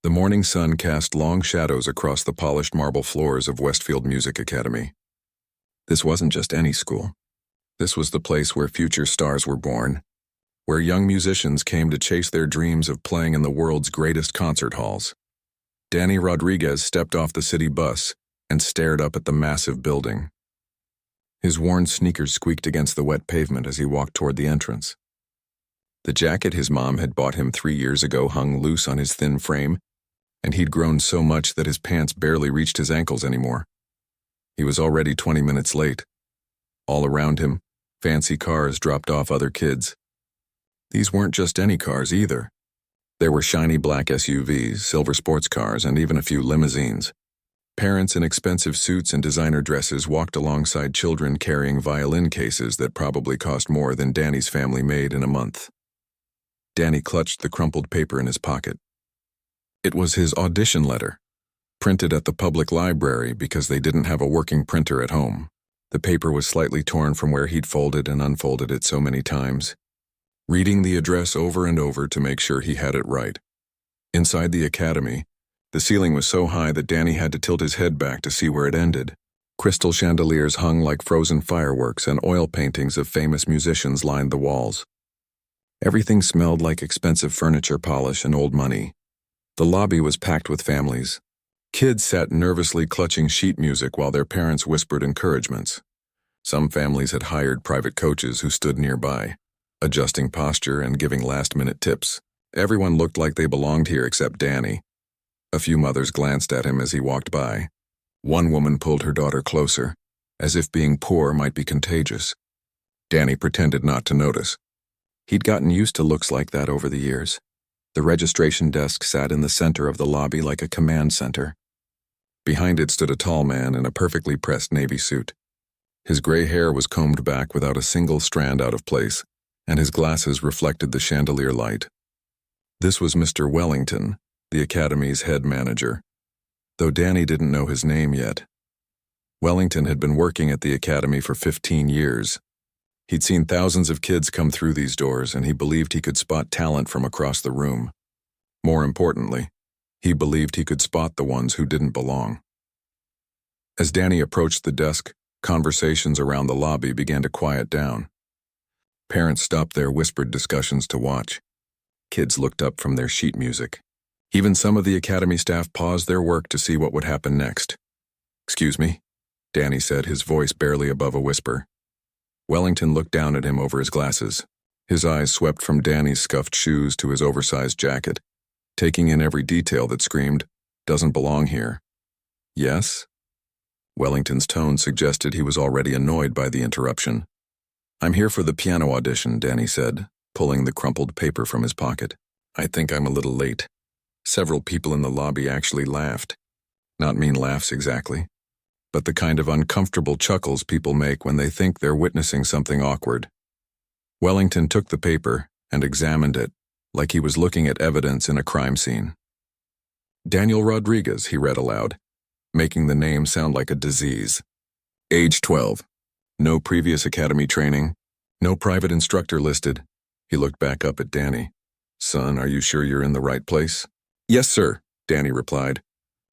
The morning sun cast long shadows across the polished marble floors of Westfield Music Academy. This wasn't just any school. This was the place where future stars were born, where young musicians came to chase their dreams of playing in the world's greatest concert halls. Danny Rodriguez stepped off the city bus and stared up at the massive building. His worn sneakers squeaked against the wet pavement as he walked toward the entrance. The jacket his mom had bought him 3 years ago hung loose on his thin frame, and he'd grown so much that his pants barely reached his ankles anymore. He was already 20 minutes late. All around him, fancy cars dropped off other kids. These weren't just any cars either. There were shiny black SUVs, silver sports cars, and even a few limousines. Parents in expensive suits and designer dresses walked alongside children carrying violin cases that probably cost more than Danny's family made in a month. Danny clutched the crumpled paper in his pocket. It was his audition letter, printed at the public library because they didn't have a working printer at home. The paper was slightly torn from where he'd folded and unfolded it so many times, reading the address over and over to make sure he had it right. Inside the academy, the ceiling was so high that Danny had to tilt his head back to see where it ended. Crystal chandeliers hung like frozen fireworks, and oil paintings of famous musicians lined the walls. Everything smelled like expensive furniture polish and old money. The lobby was packed with families. Kids sat nervously clutching sheet music while their parents whispered encouragements. Some families had hired private coaches who stood nearby, adjusting posture and giving last-minute tips. Everyone looked like they belonged here except Danny. A few mothers glanced at him as he walked by. One woman pulled her daughter closer, as if being poor might be contagious. Danny pretended not to notice. He'd gotten used to looks like that over the years. The registration desk sat in the center of the lobby like a command center. Behind it stood a tall man in a perfectly pressed navy suit. His gray hair was combed back without a single strand out of place, and his glasses reflected the chandelier light. This was Mr. Wellington, the academy's head manager, though Danny didn't know his name yet. Wellington had been working at the academy for 15 years. He'd seen thousands of kids come through these doors, and he believed he could spot talent from across the room. More importantly, he believed he could spot the ones who didn't belong. As Danny approached the desk, conversations around the lobby began to quiet down. Parents stopped their whispered discussions to watch. Kids looked up from their sheet music. Even some of the academy staff paused their work to see what would happen next. "Excuse me," Danny said, his voice barely above a whisper. Wellington looked down at him over his glasses. His eyes swept from Danny's scuffed shoes to his oversized jacket, taking in every detail that screamed, "Doesn't belong here." "Yes?" Wellington's tone suggested he was already annoyed by the interruption. "I'm here for the piano audition," Danny said, pulling the crumpled paper from his pocket. "I think I'm a little late." Several people in the lobby actually laughed. Not mean laughs exactly, but the kind of uncomfortable chuckles people make when they think they're witnessing something awkward. Wellington took the paper and examined it like he was looking at evidence in a crime scene. "Daniel Rodriguez," he read aloud, making the name sound like a disease. "Age 12. No previous academy training. No private instructor listed." He looked back up at Danny. "Son, are you sure you're in the right place?" "Yes, sir," Danny replied.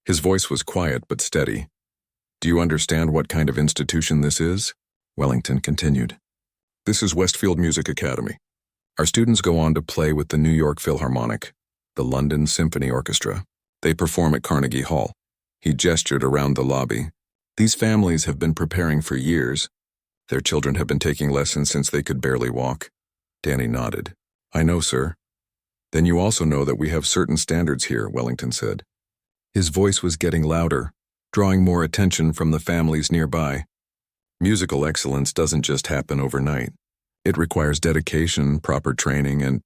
His voice was quiet but steady. "Do you understand what kind of institution this is?" Wellington continued. "This is Westfield Music Academy. Our students go on to play with the New York Philharmonic, the London Symphony Orchestra. They perform at Carnegie Hall." He gestured around the lobby. "These families have been preparing for years. Their children have been taking lessons since they could barely walk." Danny nodded. "I know, sir." "Then you also know that we have certain standards here," Wellington said. His voice was getting louder, drawing more attention from the families nearby. "Musical excellence doesn't just happen overnight. It requires dedication, proper training, and—"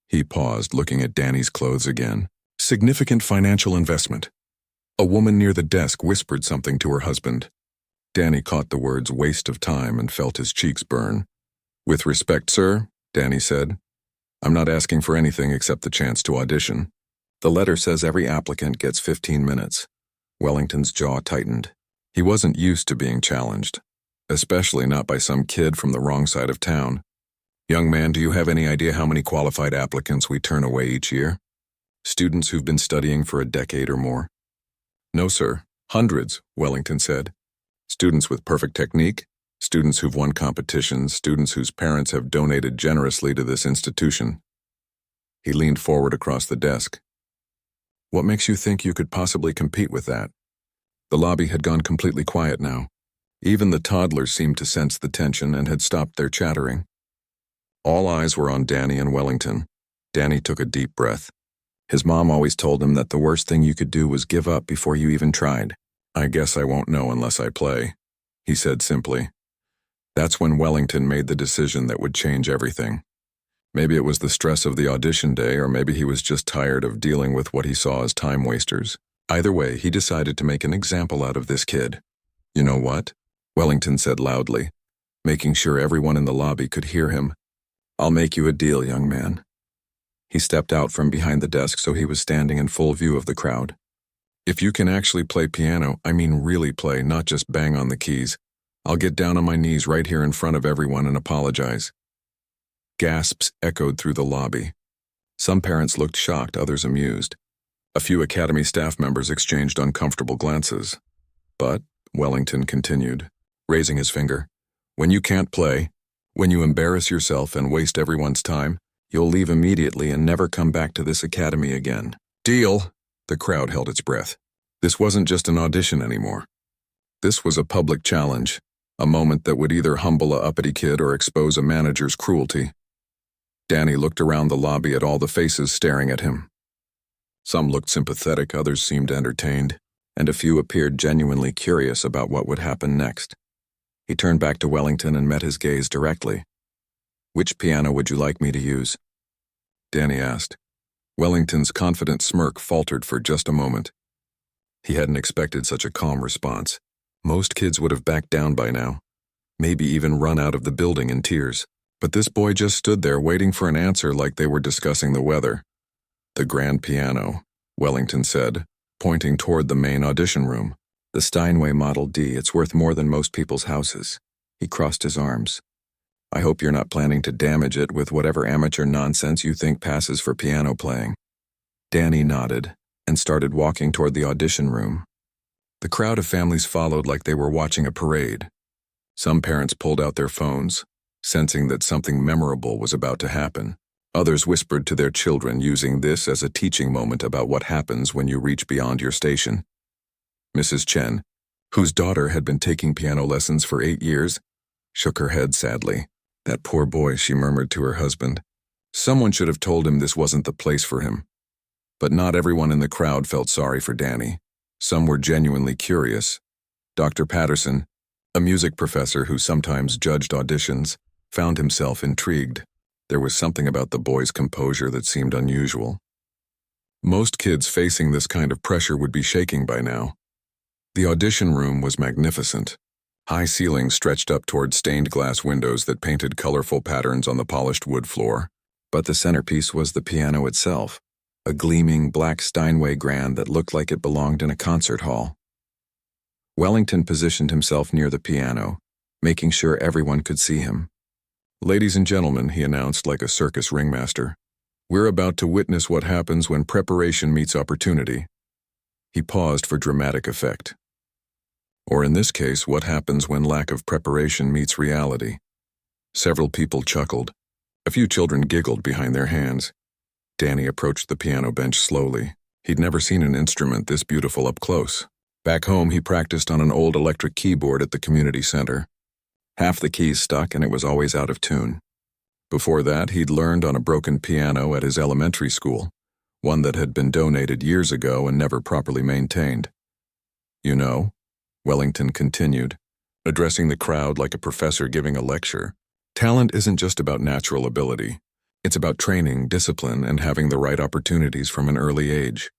He paused, looking at Danny's clothes again. "Significant financial investment." A woman near the desk whispered something to her husband. Danny caught the words "waste of time" and felt his cheeks burn. "With respect, sir," Danny said, "I'm not asking for anything except the chance to audition. The letter says every applicant gets 15 minutes. Wellington's jaw tightened. He wasn't used to being challenged, especially not by some kid from the wrong side of town. "Young man, do you have any idea how many qualified applicants we turn away each year?" Students who've been studying for a decade or more? No, sir. Hundreds, Wellington said. Students with perfect technique, students who've won competitions, students whose parents have donated generously to this institution. He leaned forward across the desk. What makes you think you could possibly compete with that? The lobby had gone completely quiet now. Even the toddlers seemed to sense the tension and had stopped their chattering. All eyes were on Danny and Wellington. Danny took a deep breath. His mom always told him that the worst thing you could do was give up before you even tried. I guess I won't know unless I play, he said simply. That's when Wellington made the decision that would change everything. Maybe it was the stress of the audition day, or maybe he was just tired of dealing with what he saw as time wasters. Either way, he decided to make an example out of this kid. You know what? Wellington said loudly, making sure everyone in the lobby could hear him. I'll make you a deal, young man. He stepped out from behind the desk so he was standing in full view of the crowd. If you can actually play piano, I mean really play, not just bang on the keys, I'll get down on my knees right here in front of everyone and apologize. Gasps echoed through the lobby. Some parents looked shocked, others amused. A few Academy staff members exchanged uncomfortable glances. But, Wellington continued, raising his finger, when you can't play, when you embarrass yourself and waste everyone's time, you'll leave immediately and never come back to this academy again. Deal! The crowd held its breath. This wasn't just an audition anymore. This was a public challenge, a moment that would either humble a uppity kid or expose a manager's cruelty. Danny looked around the lobby at all the faces staring at him. Some looked sympathetic, others seemed entertained, and a few appeared genuinely curious about what would happen next. He turned back to Wellington and met his gaze directly. Which piano would you like me to use? Danny asked. Wellington's confident smirk faltered for just a moment. He hadn't expected such a calm response. Most kids would have backed down by now, maybe even run out of the building in tears. But this boy just stood there waiting for an answer like they were discussing the weather. The grand piano, Wellington said, pointing toward the main audition room. The Steinway Model D, it's worth more than most people's houses. He crossed his arms. I hope you're not planning to damage it with whatever amateur nonsense you think passes for piano playing. Danny nodded and started walking toward the audition room. The crowd of families followed like they were watching a parade. Some parents pulled out their phones, sensing that something memorable was about to happen. Others whispered to their children, using this as a teaching moment about what happens when you reach beyond your station. Mrs. Chen, whose daughter had been taking piano lessons for 8 years, shook her head sadly. That poor boy, she murmured to her husband. Someone should have told him this wasn't the place for him. But not everyone in the crowd felt sorry for Danny. Some were genuinely curious. Dr. Patterson, a music professor who sometimes judged auditions, found himself intrigued. There was something about the boy's composure that seemed unusual. Most kids facing this kind of pressure would be shaking by now. The audition room was magnificent. High ceilings stretched up toward stained glass windows that painted colorful patterns on the polished wood floor. But the centerpiece was the piano itself, a gleaming black Steinway grand that looked like it belonged in a concert hall. Wellington positioned himself near the piano, making sure everyone could see him. Ladies and gentlemen, he announced like a circus ringmaster, we're about to witness what happens when preparation meets opportunity. He paused for dramatic effect. Or in this case, what happens when lack of preparation meets reality. Several people chuckled. A few children giggled behind their hands. Danny approached the piano bench slowly. He'd never seen an instrument this beautiful up close. Back home, he practiced on an old electric keyboard at the community center. Half the keys stuck and it was always out of tune. Before that, he'd learned on a broken piano at his elementary school, one that had been donated years ago and never properly maintained. You know, Wellington continued, addressing the crowd like a professor giving a lecture, talent isn't just about natural ability. It's about training, discipline, and having the right opportunities from an early age.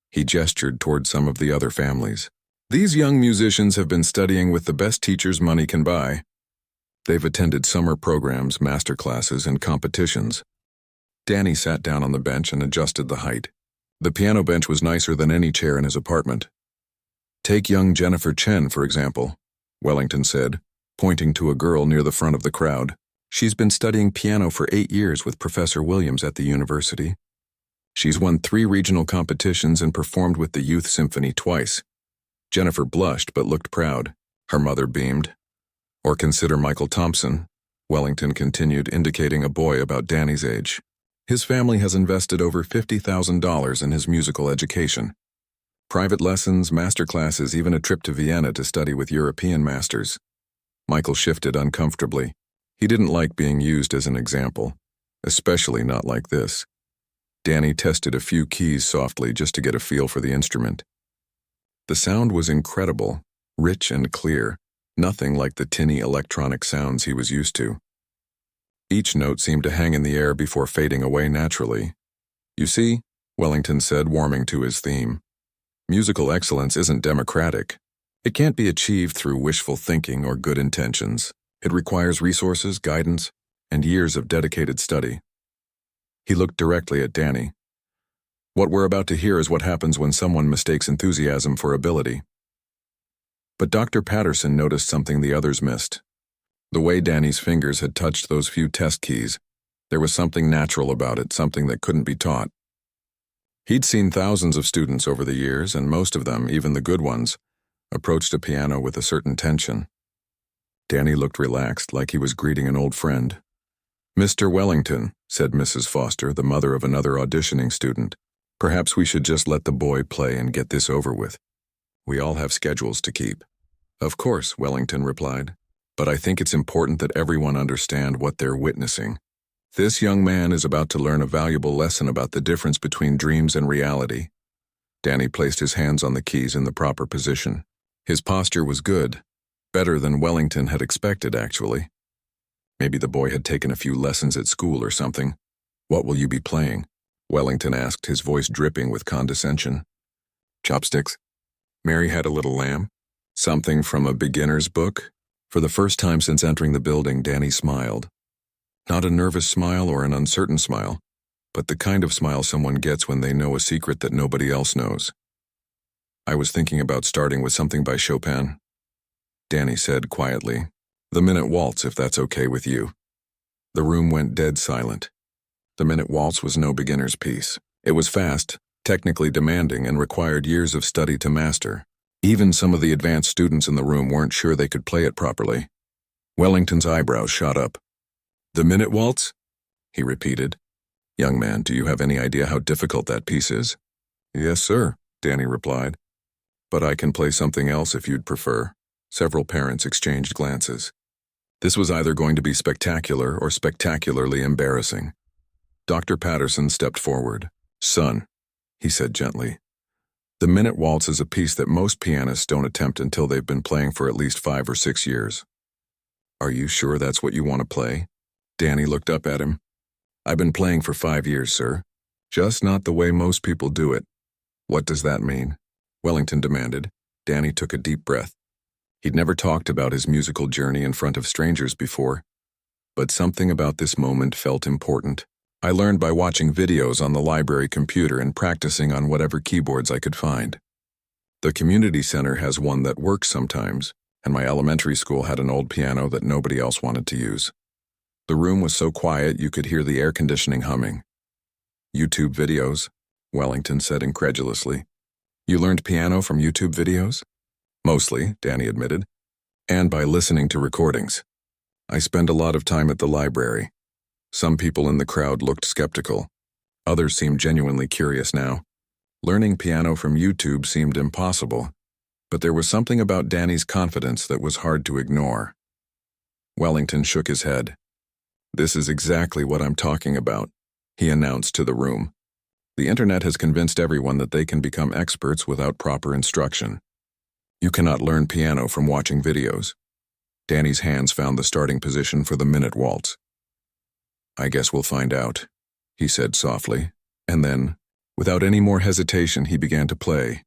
He gestured toward some of the other families. These young musicians have been studying with the best teachers money can buy. They've attended summer programs, master classes, and competitions. Danny sat down on the bench and adjusted the height. The piano bench was nicer than any chair in his apartment. Take young Jennifer Chen, for example, Wellington said, pointing to a girl near the front of the crowd. She's been studying piano for 8 years with Professor Williams at the university. She's won 3 regional competitions and performed with the Youth Symphony twice. Jennifer blushed but looked proud. Her mother beamed. Or consider Michael Thompson, Wellington continued, indicating a boy about Danny's age. His family has invested over $50,000 in his musical education. Private lessons, master classes, even a trip to Vienna to study with European masters. Michael shifted uncomfortably. He didn't like being used as an example, especially not like this. Danny tested a few keys softly just to get a feel for the instrument. The sound was incredible, rich and clear, nothing like the tinny electronic sounds he was used to. Each note seemed to hang in the air before fading away naturally. You see, Wellington said, warming to his theme. Musical excellence isn't democratic. It can't be achieved through wishful thinking or good intentions. It requires resources, guidance, and years of dedicated study. He looked directly at Danny. What we're about to hear is what happens when someone mistakes enthusiasm for ability. But Dr. Patterson noticed something the others missed. The way Danny's fingers had touched those few test keys, there was something natural about it, something that couldn't be taught. He'd seen thousands of students over the years, and most of them, even the good ones, approached a piano with a certain tension. Danny looked relaxed, like he was greeting an old friend. "Mr. Wellington," said Mrs. Foster, the mother of another auditioning student, "perhaps we should just let the boy play and get this over with. We all have schedules to keep." "Of course," Wellington replied, "but I think it's important that everyone understand what they're witnessing. This young man is about to learn a valuable lesson about the difference between dreams and reality." Danny placed his hands on the keys in the proper position. His posture was good, better than Wellington had expected, actually. Maybe the boy had taken a few lessons at school or something. "What will you be playing?" Wellington asked, his voice dripping with condescension. "Chopsticks?" Mary had a little lamb. "Something from a beginner's book?" For the first time since entering the building, Danny smiled. Not a nervous smile or an uncertain smile, but the kind of smile someone gets when they know a secret that nobody else knows. "I was thinking about starting with something by Chopin," Danny said quietly. "The Minute Waltz, if that's okay with you." The room went dead silent. The Minute Waltz was no beginner's piece. It was fast, technically demanding, and required years of study to master. Even some of the advanced students in the room weren't sure they could play it properly. Wellington's eyebrows shot up. "The Minute Waltz?" he repeated. "Young man, do you have any idea how difficult that piece is?" "Yes, sir," Danny replied. "But I can play something else if you'd prefer." Several parents exchanged glances. This was either going to be spectacular or spectacularly embarrassing. Dr. Patterson stepped forward. "Son," he said gently, "the Minute Waltz is a piece that most pianists don't attempt until they've been playing for at least 5 or 6 years. Are you sure that's what you want to play?" Danny looked up at him. "I've been playing for 5 years, sir. Just not the way most people do it." "What does that mean?" Wellington demanded. Danny took a deep breath. He'd never talked about his musical journey in front of strangers before, but something about this moment felt important. "I learned by watching videos on the library computer and practicing on whatever keyboards I could find. The community center has one that works sometimes, and my elementary school had an old piano that nobody else wanted to use. The room was so quiet you could hear the air conditioning humming." "YouTube videos?" Wellington said incredulously. "You learned piano from YouTube videos?" "Mostly," Danny admitted, "and by listening to recordings. I spend a lot of time at the library." Some people in the crowd looked skeptical. Others seemed genuinely curious now. Learning piano from YouTube seemed impossible, but there was something about Danny's confidence that was hard to ignore. Wellington shook his head. "This is exactly what I'm talking about," he announced to the room. "The internet has convinced everyone that they can become experts without proper instruction. You cannot learn piano from watching videos." Danny's hands found the starting position for the Minute Waltz. "I guess we'll find out," he said softly, and then, without any more hesitation, he began to play.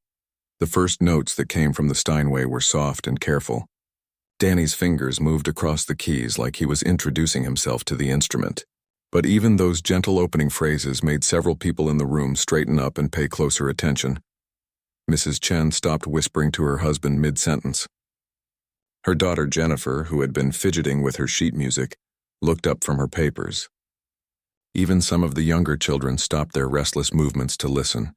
The first notes that came from the Steinway were soft and careful. Danny's fingers moved across the keys like he was introducing himself to the instrument. But even those gentle opening phrases made several people in the room straighten up and pay closer attention. Mrs. Chen stopped whispering to her husband mid-sentence. Her daughter Jennifer, who had been fidgeting with her sheet music, looked up from her papers. Even some of the younger children stopped their restless movements to listen.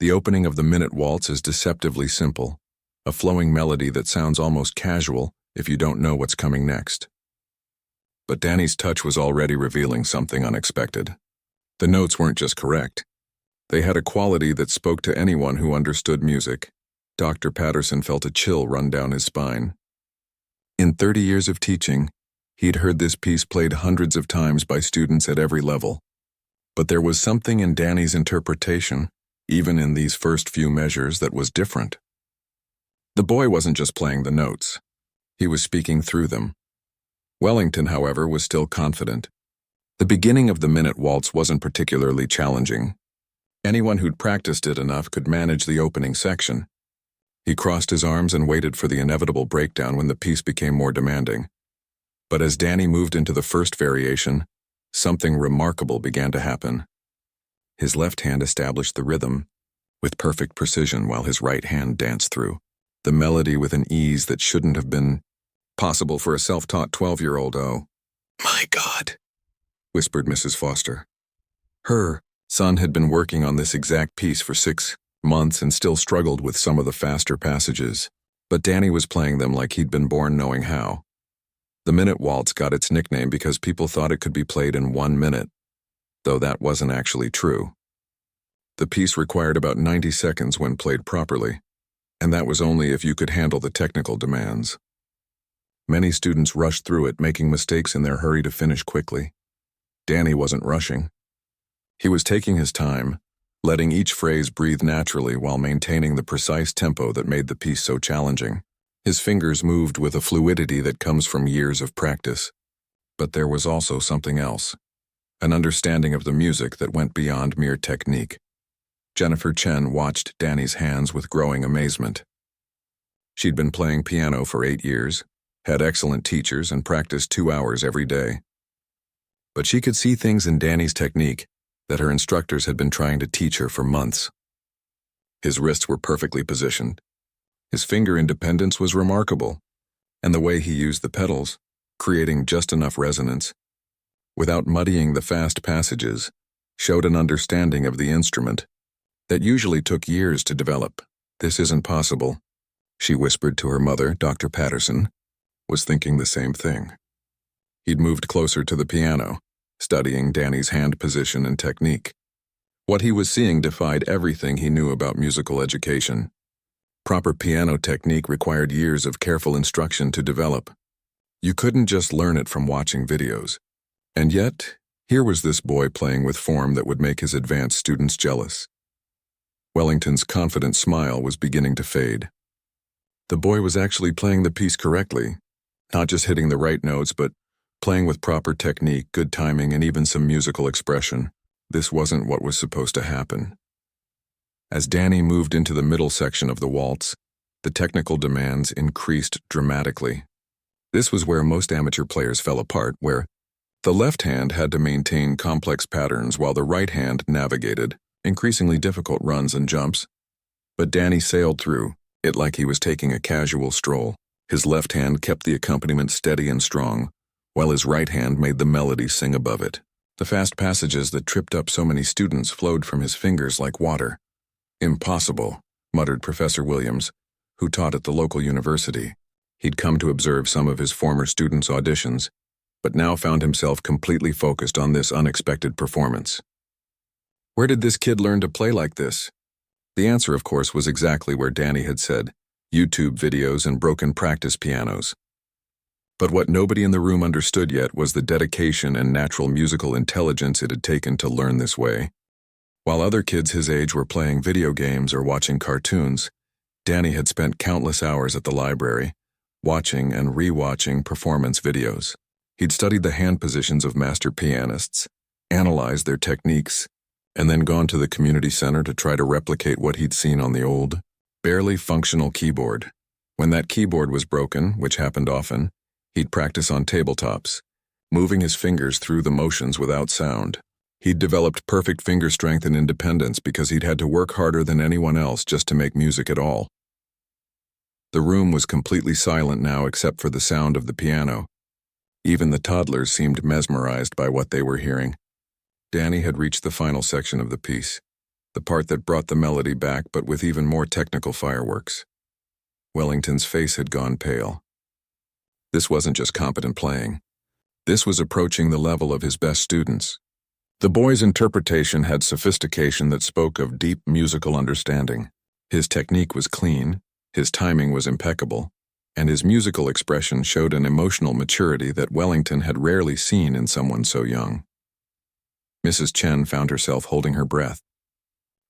The opening of the minute waltz is deceptively simple, a flowing melody that sounds almost casual if you don't know what's coming next. But Danny's touch was already revealing something unexpected. The notes weren't just correct. They had a quality that spoke to anyone who understood music. Dr. Patterson felt a chill run down his spine. In 30 years of teaching, he'd heard this piece played hundreds of times by students at every level. But there was something in Danny's interpretation, even in these first few measures, that was different. The boy wasn't just playing the notes. He was speaking through them. Wellington, however, was still confident. The beginning of the minute waltz wasn't particularly challenging. Anyone who'd practiced it enough could manage the opening section. He crossed his arms and waited for the inevitable breakdown when the piece became more demanding. But as Danny moved into the first variation, something remarkable began to happen. His left hand established the rhythm with perfect precision while his right hand danced through the melody with an ease that shouldn't have been possible for a self-taught 12-year-old. "Oh, my God," whispered Mrs. Foster. Her son had been working on this exact piece for 6 months and still struggled with some of the faster passages, but Danny was playing them like he'd been born knowing how. The minute waltz got its nickname because people thought it could be played in 1 minute, though that wasn't actually true. The piece required about 90 seconds when played properly, and that was only if you could handle the technical demands. Many students rushed through it, making mistakes in their hurry to finish quickly. Danny wasn't rushing. He was taking his time, letting each phrase breathe naturally while maintaining the precise tempo that made the piece so challenging. His fingers moved with a fluidity that comes from years of practice. But there was also something else, an understanding of the music that went beyond mere technique. Jennifer Chen watched Danny's hands with growing amazement. She'd been playing piano for 8 years, had excellent teachers, and practiced 2 hours every day. But she could see things in Danny's technique that her instructors had been trying to teach her for months. His wrists were perfectly positioned. His finger independence was remarkable, and the way he used the pedals, creating just enough resonance, without muddying the fast passages, showed an understanding of the instrument that usually took years to develop. "This isn't possible," she whispered to her mother. Dr. Patterson was thinking the same thing. He'd moved closer to the piano, studying Danny's hand position and technique. What he was seeing defied everything he knew about musical education. Proper piano technique required years of careful instruction to develop. You couldn't just learn it from watching videos. And yet, here was this boy playing with form that would make his advanced students jealous. Wellington's confident smile was beginning to fade. The boy was actually playing the piece correctly, not just hitting the right notes, but playing with proper technique, good timing, and even some musical expression. This wasn't what was supposed to happen. As Danny moved into the middle section of the waltz, the technical demands increased dramatically. This was where most amateur players fell apart, where the left hand had to maintain complex patterns while the right hand navigated increasingly difficult runs and jumps. But Danny sailed through it like he was taking a casual stroll. His left hand kept the accompaniment steady and strong, while his right hand made the melody sing above it. The fast passages that tripped up so many students flowed from his fingers like water. "Impossible," muttered Professor Williams, who taught at the local university. He'd come to observe some of his former students' auditions, but now found himself completely focused on this unexpected performance. Where did this kid learn to play like this? The answer, of course, was exactly where Danny had said: YouTube videos and broken practice pianos. But what nobody in the room understood yet was the dedication and natural musical intelligence it had taken to learn this way. While other kids his age were playing video games or watching cartoons, Danny had spent countless hours at the library, watching and re-watching performance videos. He'd studied the hand positions of master pianists, analyzed their techniques, and then gone to the community center to try to replicate what he'd seen on the old, barely functional keyboard. When that keyboard was broken, which happened often, he'd practice on tabletops, moving his fingers through the motions without sound. He'd developed perfect finger strength and independence because he'd had to work harder than anyone else just to make music at all. The room was completely silent now except for the sound of the piano. Even the toddlers seemed mesmerized by what they were hearing. Danny had reached the final section of the piece, the part that brought the melody back but with even more technical fireworks. Wellington's face had gone pale. This wasn't just competent playing. This was approaching the level of his best students. The boy's interpretation had sophistication that spoke of deep musical understanding. His technique was clean, his timing was impeccable, and his musical expression showed an emotional maturity that Wellington had rarely seen in someone so young. Mrs. Chen found herself holding her breath.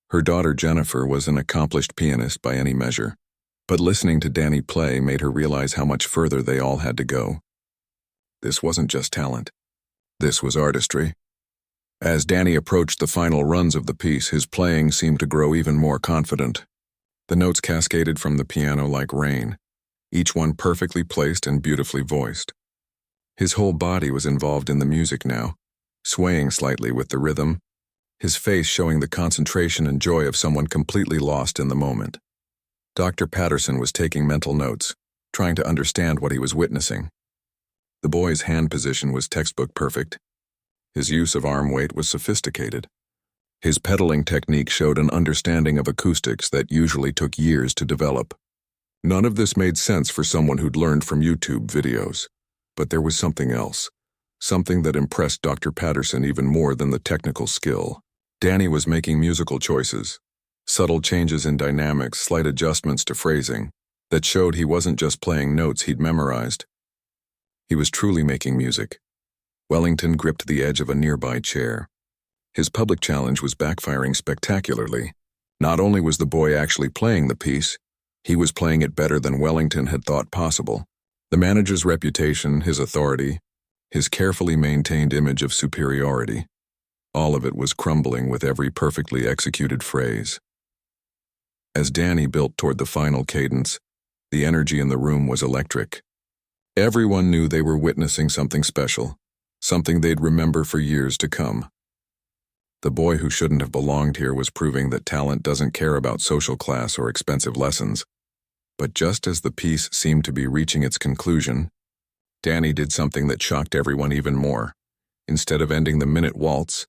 Her daughter Jennifer was an accomplished pianist by any measure, but listening to Danny play made her realize how much further they all had to go. This wasn't just talent. This was artistry. As Danny approached the final runs of the piece, his playing seemed to grow even more confident. The notes cascaded from the piano like rain, each one perfectly placed and beautifully voiced. His whole body was involved in the music now, swaying slightly with the rhythm, his face showing the concentration and joy of someone completely lost in the moment. Dr. Patterson was taking mental notes, trying to understand what he was witnessing. The boy's hand position was textbook perfect. His use of arm weight was sophisticated. His pedaling technique showed an understanding of acoustics that usually took years to develop. None of this made sense for someone who'd learned from YouTube videos, but there was something else, something that impressed Dr. Patterson even more than the technical skill. Danny was making musical choices, subtle changes in dynamics, slight adjustments to phrasing, that showed he wasn't just playing notes he'd memorized. He was truly making music. Wellington gripped the edge of a nearby chair. His public challenge was backfiring spectacularly. Not only was the boy actually playing the piece, he was playing it better than Wellington had thought possible. The manager's reputation, his authority, his carefully maintained image of superiority, all of it was crumbling with every perfectly executed phrase. As Danny built toward the final cadence, the energy in the room was electric. Everyone knew they were witnessing something special, something they'd remember for years to come. The boy who shouldn't have belonged here was proving that talent doesn't care about social class or expensive lessons. But just as the piece seemed to be reaching its conclusion, Danny did something that shocked everyone even more. Instead of ending the minute waltz,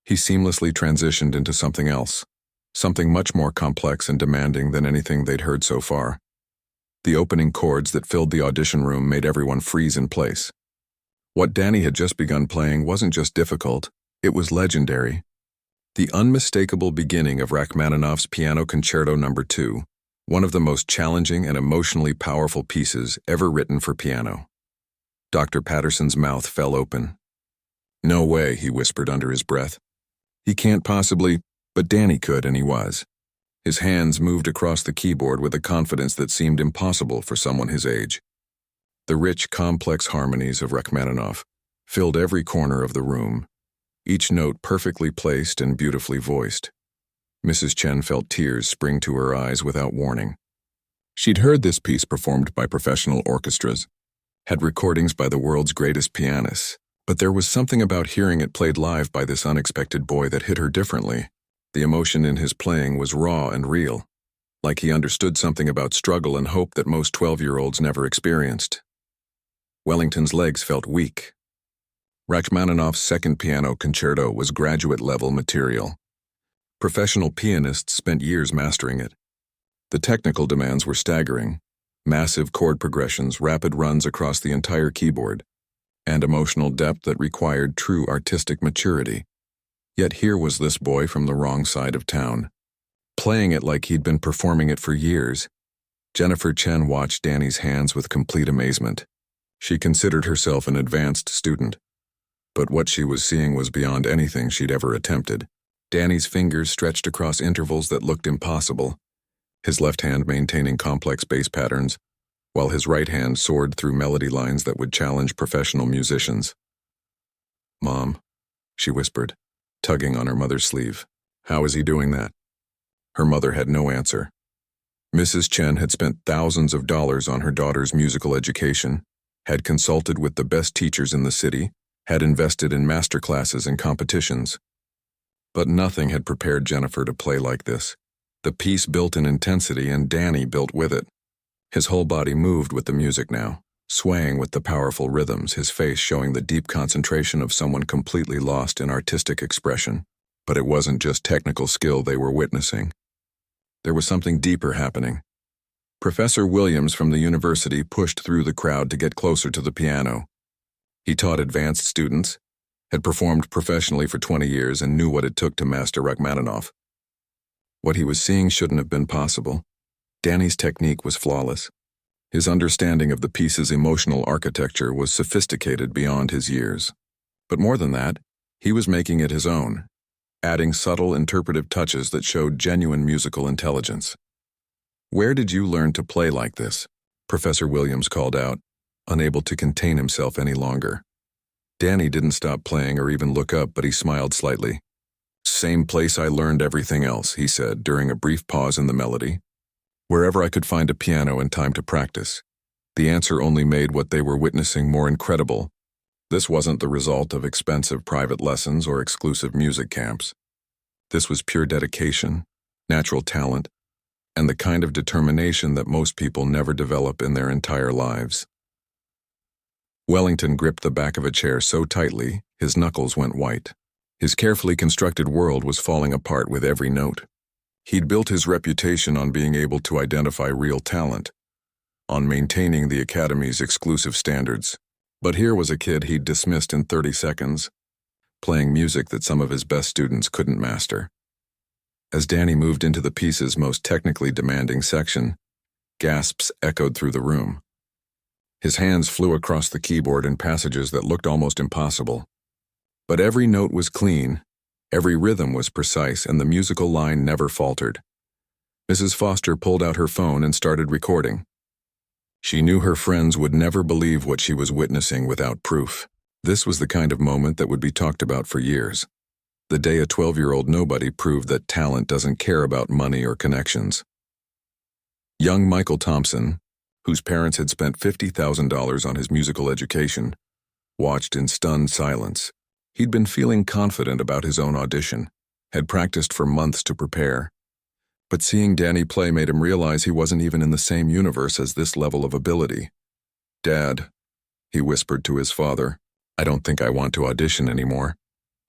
he seamlessly transitioned into something else, something much more complex and demanding than anything they'd heard so far. The opening chords that filled the audition room made everyone freeze in place. What Danny had just begun playing wasn't just difficult, it was legendary. The unmistakable beginning of Rachmaninoff's Piano Concerto No. 2, one of the most challenging and emotionally powerful pieces ever written for piano. Dr. Patterson's mouth fell open. "No way," he whispered under his breath. "He can't possibly," but Danny could, and he was. His hands moved across the keyboard with a confidence that seemed impossible for someone his age. The rich, complex harmonies of Rachmaninoff filled every corner of the room, each note perfectly placed and beautifully voiced. Mrs. Chen felt tears spring to her eyes without warning. She'd heard this piece performed by professional orchestras, had recordings by the world's greatest pianists, but there was something about hearing it played live by this unexpected boy that hit her differently. The emotion in his playing was raw and real, like he understood something about struggle and hope that most 12-year-olds never experienced. Wellington's legs felt weak. Rachmaninoff's second piano concerto was graduate-level material. Professional pianists spent years mastering it. The technical demands were staggering: massive chord progressions, rapid runs across the entire keyboard, and emotional depth that required true artistic maturity. Yet here was this boy from the wrong side of town, playing it like he'd been performing it for years. Jennifer Chen watched Danny's hands with complete amazement. She considered herself an advanced student, but what she was seeing was beyond anything she'd ever attempted. Danny's fingers stretched across intervals that looked impossible, his left hand maintaining complex bass patterns, while his right hand soared through melody lines that would challenge professional musicians. "Mom," she whispered, tugging on her mother's sleeve. "How is he doing that?" Her mother had no answer. Mrs. Chen had spent thousands of dollars on her daughter's musical education, had consulted with the best teachers in the city, had invested in master classes and competitions. But nothing had prepared Jennifer to play like this. The piece built in intensity, and Danny built with it. His whole body moved with the music now, swaying with the powerful rhythms, his face showing the deep concentration of someone completely lost in artistic expression. But it wasn't just technical skill they were witnessing. There was something deeper happening. Professor Williams from the university pushed through the crowd to get closer to the piano. He taught advanced students, had performed professionally for 20 years, and knew what it took to master Rachmaninoff. What he was seeing shouldn't have been possible. Danny's technique was flawless. His understanding of the piece's emotional architecture was sophisticated beyond his years. But more than that, he was making it his own, adding subtle interpretive touches that showed genuine musical intelligence. "Where did you learn to play like this?" Professor Williams called out, unable to contain himself any longer. Danny didn't stop playing or even look up, but he smiled slightly. "Same place I learned everything else," he said during a brief pause in the melody. "Wherever I could find a piano and time to practice." The answer only made what they were witnessing more incredible. This wasn't the result of expensive private lessons or exclusive music camps. This was pure dedication, natural talent, and the kind of determination that most people never develop in their entire lives. Wellington gripped the back of a chair so tightly, his knuckles went white. His carefully constructed world was falling apart with every note. He'd built his reputation on being able to identify real talent, on maintaining the Academy's exclusive standards. But here was a kid he'd dismissed in 30 seconds, playing music that some of his best students couldn't master. As Danny moved into the piece's most technically demanding section, gasps echoed through the room. His hands flew across the keyboard in passages that looked almost impossible. But every note was clean, every rhythm was precise, and the musical line never faltered. Mrs. Foster pulled out her phone and started recording. She knew her friends would never believe what she was witnessing without proof. This was the kind of moment that would be talked about for years. The day a 12-year-old nobody proved that talent doesn't care about money or connections. Young Michael Thompson, whose parents had spent $50,000 on his musical education, watched in stunned silence. He'd been feeling confident about his own audition, had practiced for months to prepare. But seeing Danny play made him realize he wasn't even in the same universe as this level of ability. "Dad," he whispered to his father, "I don't think I want to audition anymore."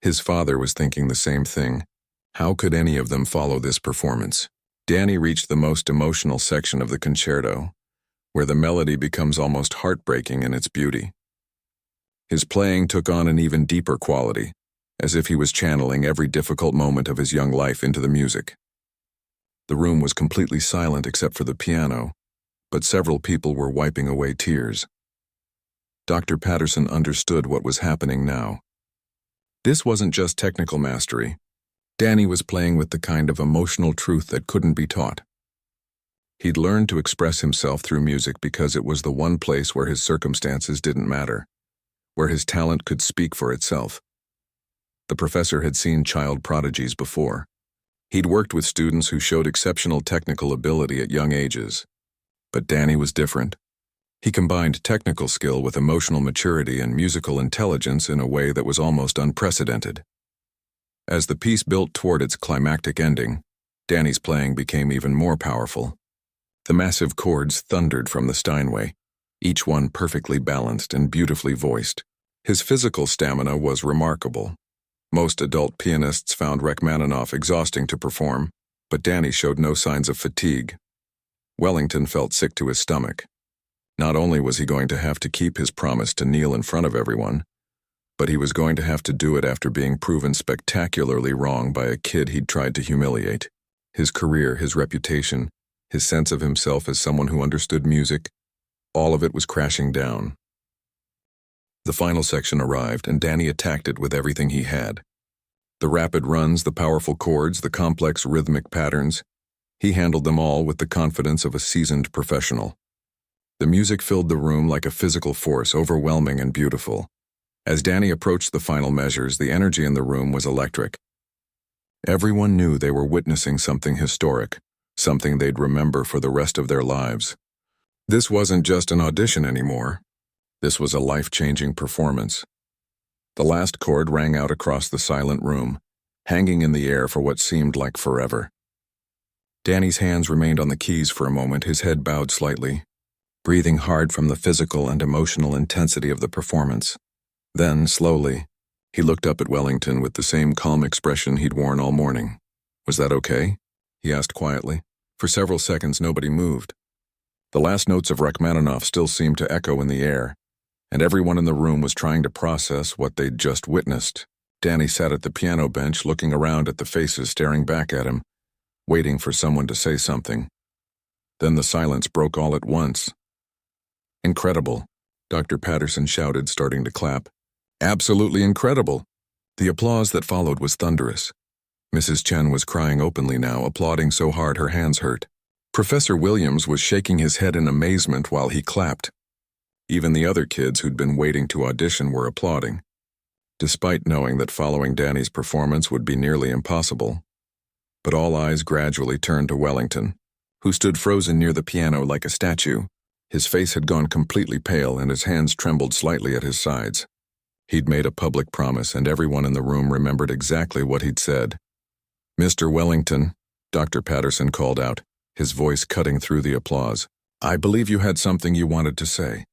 His father was thinking the same thing. How could any of them follow this performance? Danny reached the most emotional section of the concerto, where the melody becomes almost heartbreaking in its beauty. His playing took on an even deeper quality, as if he was channeling every difficult moment of his young life into the music. The room was completely silent except for the piano, but several people were wiping away tears. Dr. Patterson understood what was happening now. This wasn't just technical mastery. Danny was playing with the kind of emotional truth that couldn't be taught. He'd learned to express himself through music because it was the one place where his circumstances didn't matter, where his talent could speak for itself. The professor had seen child prodigies before. He'd worked with students who showed exceptional technical ability at young ages. But Danny was different. He combined technical skill with emotional maturity and musical intelligence in a way that was almost unprecedented. As the piece built toward its climactic ending, Danny's playing became even more powerful. The massive chords thundered from the Steinway, each one perfectly balanced and beautifully voiced. His physical stamina was remarkable. Most adult pianists found Rachmaninoff exhausting to perform, but Danny showed no signs of fatigue. Wellington felt sick to his stomach. Not only was he going to have to keep his promise to kneel in front of everyone, but he was going to have to do it after being proven spectacularly wrong by a kid he'd tried to humiliate. His career, his reputation, his sense of himself as someone who understood music, all of it was crashing down. The final section arrived, and Danny attacked it with everything he had. The rapid runs, the powerful chords, the complex rhythmic patterns. He handled them all with the confidence of a seasoned professional. The music filled the room like a physical force, overwhelming and beautiful. As Danny approached the final measures, the energy in the room was electric. Everyone knew they were witnessing something historic, something they'd remember for the rest of their lives. This wasn't just an audition anymore. This was a life-changing performance. The last chord rang out across the silent room, hanging in the air for what seemed like forever. Danny's hands remained on the keys for a moment, his head bowed slightly. breathing hard from the physical and emotional intensity of the performance. Then, slowly, he looked up at Wellington with the same calm expression he'd worn all morning. "Was that okay?" he asked quietly. For several seconds, nobody moved. The last notes of Rachmaninoff still seemed to echo in the air, and everyone in the room was trying to process what they'd just witnessed. Danny sat at the piano bench looking around at the faces staring back at him, waiting for someone to say something. Then the silence broke all at once. "Incredible," Dr. Patterson shouted, starting to clap. "Absolutely incredible." The applause that followed was thunderous. Mrs. Chen was crying openly now, applauding so hard her hands hurt. Professor Williams was shaking his head in amazement while he clapped. Even the other kids who'd been waiting to audition were applauding, despite knowing that following Danny's performance would be nearly impossible. But all eyes gradually turned to Wellington, who stood frozen near the piano like a statue. His face had gone completely pale and his hands trembled slightly at his sides. He'd made a public promise, and everyone in the room remembered exactly what he'd said. "Mr. Wellington," Dr. Patterson called out, his voice cutting through the applause, "I believe you had something you wanted to say."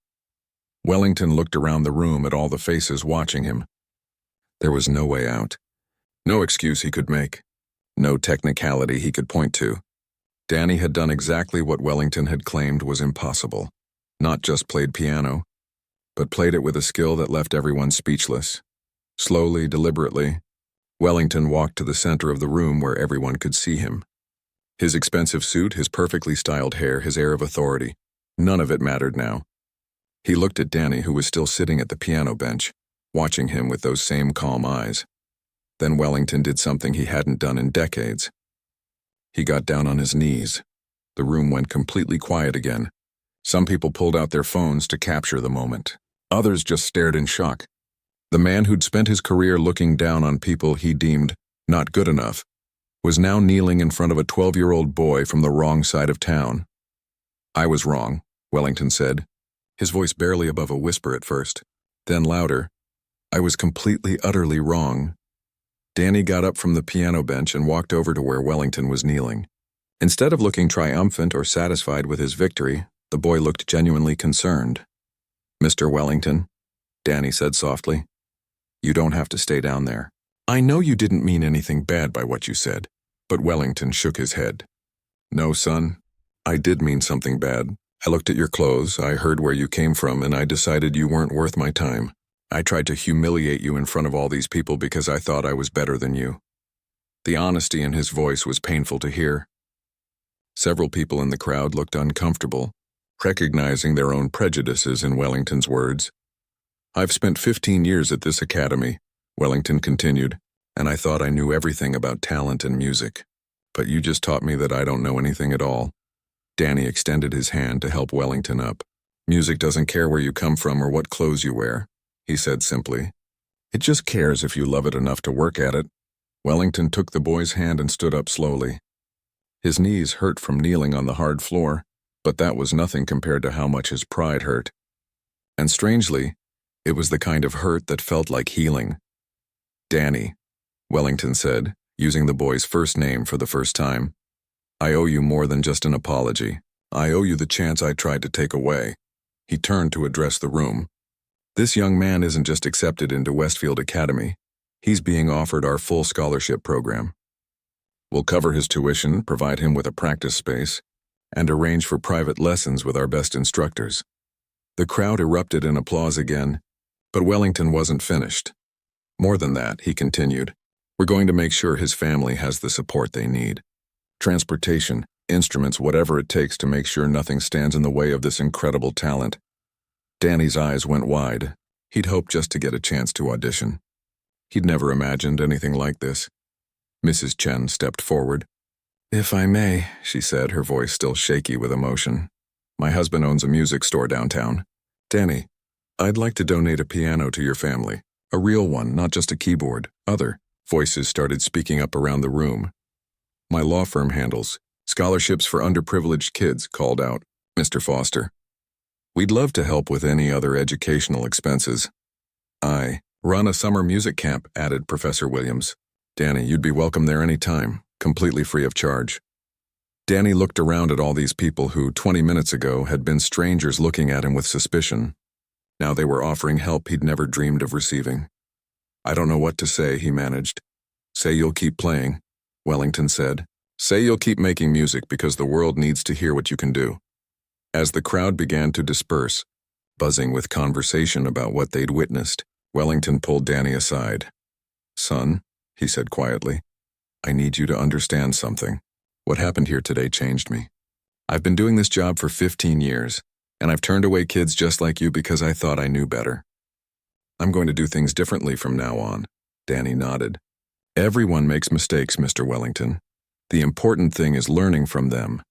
Wellington looked around the room at all the faces watching him. There was no way out. No excuse he could make. No technicality he could point to. Danny had done exactly what Wellington had claimed was impossible. Not just played piano, but played it with a skill that left everyone speechless. Slowly, deliberately, Wellington walked to the center of the room where everyone could see him. His expensive suit, his perfectly styled hair, his air of authority, none of it mattered now. He looked at Danny, who was still sitting at the piano bench, watching him with those same calm eyes. Then Wellington did something he hadn't done in decades. He got down on his knees. The room went completely quiet again. Some people pulled out their phones to capture the moment. Others just stared in shock. The man who'd spent his career looking down on people he deemed not good enough was now kneeling in front of a 12-year-old boy from the wrong side of town. "I was wrong," Wellington said, his voice barely above a whisper at first, then louder. "I was completely, utterly wrong." Danny got up from the piano bench and walked over to where Wellington was kneeling. Instead of looking triumphant or satisfied with his victory, the boy looked genuinely concerned. "Mr. Wellington," Danny said softly, "you don't have to stay down there. I know you didn't mean anything bad by what you said." But Wellington shook his head. "No, son, I did mean something bad. I looked at your clothes, I heard where you came from, and I decided you weren't worth my time. I tried to humiliate you in front of all these people because I thought I was better than you." The honesty in his voice was painful to hear. Several people in the crowd looked uncomfortable, recognizing their own prejudices in Wellington's words. "I've spent 15 years at this academy," Wellington continued, "and I thought I knew everything about talent and music. But you just taught me that I don't know anything at all." Danny extended his hand to help Wellington up. "Music doesn't care where you come from or what clothes you wear," he said simply. "It just cares if you love it enough to work at it." Wellington took the boy's hand and stood up slowly. His knees hurt from kneeling on the hard floor, but that was nothing compared to how much his pride hurt. And strangely, it was the kind of hurt that felt like healing. "Danny," Wellington said, using the boy's first name for the first time, "I owe you more than just an apology. I owe you the chance I tried to take away." He turned to address the room. "This young man isn't just accepted into Westfield Academy. He's being offered our full scholarship program. We'll cover his tuition, provide him with a practice space, and arrange for private lessons with our best instructors." The crowd erupted in applause again, but Wellington wasn't finished. "More than that," he continued, "we're going to make sure his family has the support they need. Transportation, instruments, whatever it takes to make sure nothing stands in the way of this incredible talent." Danny's eyes went wide. He'd hoped just to get a chance to audition. He'd never imagined anything like this. Mrs. Chen stepped forward. "If I may," she said, her voice still shaky with emotion. "My husband owns a music store downtown. Danny, I'd like to donate a piano to your family. A real one, not just a keyboard." Other voices started speaking up around the room. "My law firm handles scholarships for underprivileged kids," called out Mr. Foster. "We'd love to help with any other educational expenses." "I run a summer music camp," added Professor Williams. "Danny, you'd be welcome there any time, completely free of charge." Danny looked around at all these people who, 20 minutes ago, had been strangers looking at him with suspicion. Now they were offering help he'd never dreamed of receiving. "I don't know what to say," he managed. "Say you'll keep playing," Wellington said. "Say you'll keep making music because the world needs to hear what you can do." As the crowd began to disperse, buzzing with conversation about what they'd witnessed, Wellington pulled Danny aside. "Son," he said quietly, "I need you to understand something. What happened here today changed me. I've been doing this job for 15 years, and I've turned away kids just like you because I thought I knew better. I'm going to do things differently from now on." Danny nodded. "Everyone makes mistakes, Mr. Wellington. The important thing is learning from them."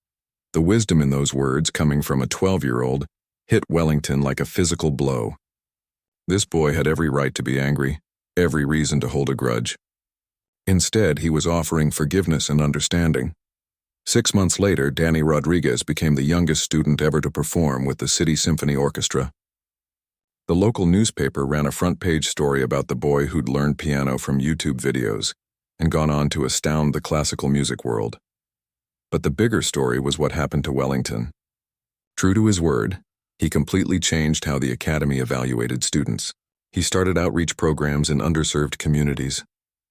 The wisdom in those words, coming from a 12-year-old, hit Wellington like a physical blow. This boy had every right to be angry, every reason to hold a grudge. Instead, he was offering forgiveness and understanding. 6 months later, Danny Rodriguez became the youngest student ever to perform with the City Symphony Orchestra. The local newspaper ran a front-page story about the boy who'd learned piano from YouTube videos and gone on to astound the classical music world. But the bigger story was what happened to Wellington. True to his word, he completely changed how the Academy evaluated students. He started outreach programs in underserved communities,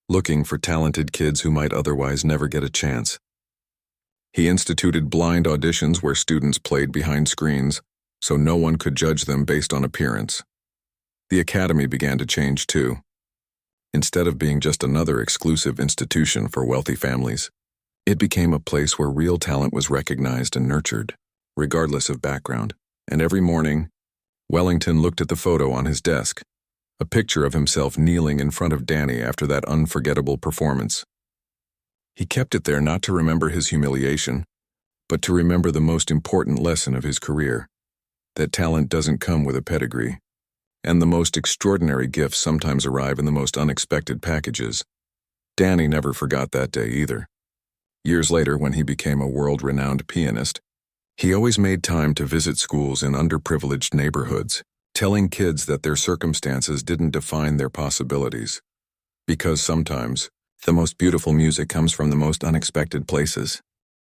looking for talented kids who might otherwise never get a chance. He instituted blind auditions where students played behind screens, so no one could judge them based on appearance. The Academy began to change too. Instead of being just another exclusive institution for wealthy families, it became a place where real talent was recognized and nurtured, regardless of background. And every morning, Wellington looked at the photo on his desk, a picture of himself kneeling in front of Danny after that unforgettable performance. He kept it there not to remember his humiliation, but to remember the most important lesson of his career, that talent doesn't come with a pedigree, and the most extraordinary gifts sometimes arrive in the most unexpected packages. Danny never forgot that day either. Years later, when he became a world-renowned pianist, he always made time to visit schools in underprivileged neighborhoods, telling kids that their circumstances didn't define their possibilities. Because sometimes, the most beautiful music comes from the most unexpected places.